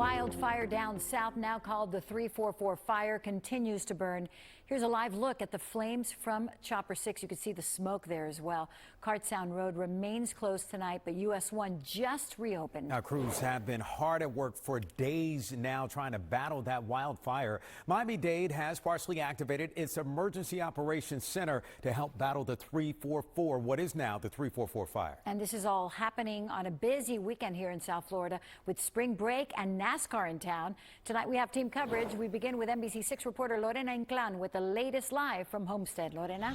wildfire down south, now called the 344 fire, continues to burn. Here's a live look at the flames from Chopper 6. You can see the smoke there as well. Cartsound Road remains closed tonight, but US 1 just reopened. Now, crews have been hard at work for days now trying to battle that wildfire. Miami-Dade has partially activated its Emergency Operations Center to help battle the 344, what is now the 344 fire. And this is all happening on a busy weekend here in South Florida with spring break and NASCAR in town. Tonight we have team coverage. We begin with NBC6 reporter Lorena Inclán with the latest live from Homestead. Lorena?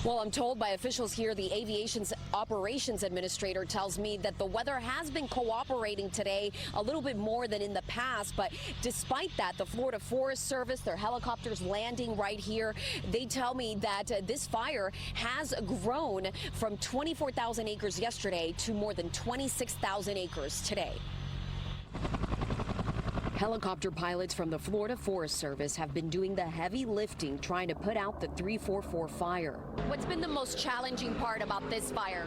Well, I'm told by officials here, the Aviation's Operations Administrator tells me that the weather has been cooperating today a little bit more than in the past. But despite that, the Florida Forest Service, their helicopters landing right here, they tell me that this fire has grown from 24,000 acres yesterday to more than 26,000 acres today. Helicopter pilots from the Florida Forest Service have been doing the heavy lifting trying to put out the 344 fire. What's been the most challenging part about this fire?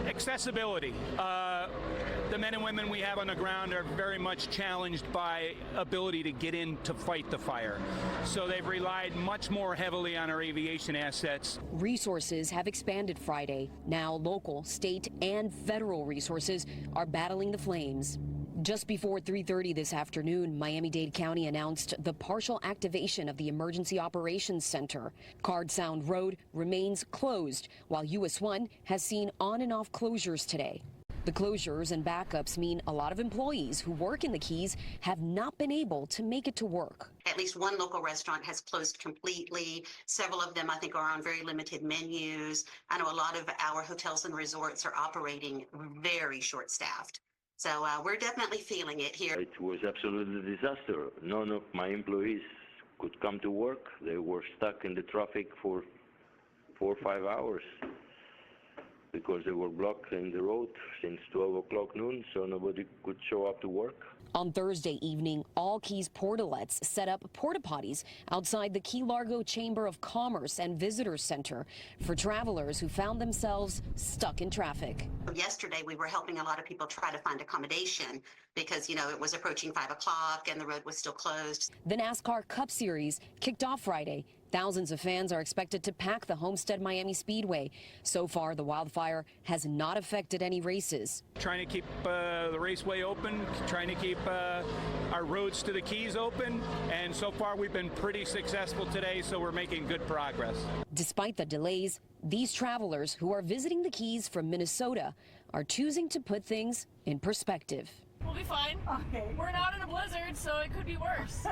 Accessibility. The men and women we have on the ground are very much challenged by ability to get in to fight the fire. So they've relied much more heavily on our aviation assets. Resources have expanded Friday. Now local, state, and federal resources are battling the flames. Just before 3:30 this afternoon, Miami-Dade County announced the partial activation of the Emergency Operations Center. Cartsound Road remains closed, while US 1 has seen on and off closures today. The closures and backups mean a lot of employees who work in the Keys have not been able to make it to work. At least one local restaurant has closed completely. Several of them, I think, are on very limited menus. I know a lot of our hotels and resorts are operating very short-staffed. So we're definitely feeling it here. It was absolutely a disaster. None of my employees could come to work. They were stuck in the traffic for 4 or 5 hours because they were blocked in the road since 12 o'clock noon, so nobody could show up to work. On Thursday evening, all Keys portalets set up porta potties outside the Key Largo Chamber of Commerce and Visitor Center for travelers who found themselves stuck in traffic. Yesterday, we were helping a lot of people try to find accommodation because, you know, it was approaching 5 o'clock and the road was still closed. The NASCAR Cup Series kicked off Friday. Thousands of fans are expected to pack the Homestead Miami Speedway. So far, the wildfire has not affected any races. Trying to keep the raceway open, trying to keep our roads to the Keys open, and so far we've been pretty successful today, so we're making good progress. Despite the delays, these travelers who are visiting the Keys from Minnesota are choosing to put things in perspective. We'll be fine. Okay. We're not in a blizzard, so it could be worse.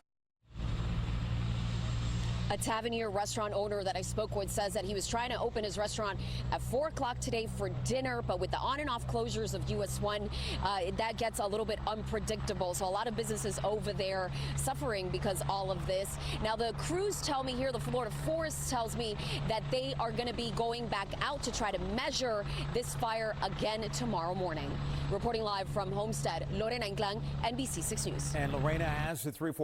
A Tavernier restaurant owner that I spoke with says that he was trying to open his restaurant at 4 o'clock today for dinner, but with the on and off closures of US 1, that gets a little bit unpredictable. So a lot of businesses over there suffering because all of this. Now the crews tell me here, the Florida Forest tells me that they are going to be going back out to try to measure this fire again tomorrow morning. Reporting live from Homestead, Lorena Inclán, NBC6 News. And Lorena, as the 344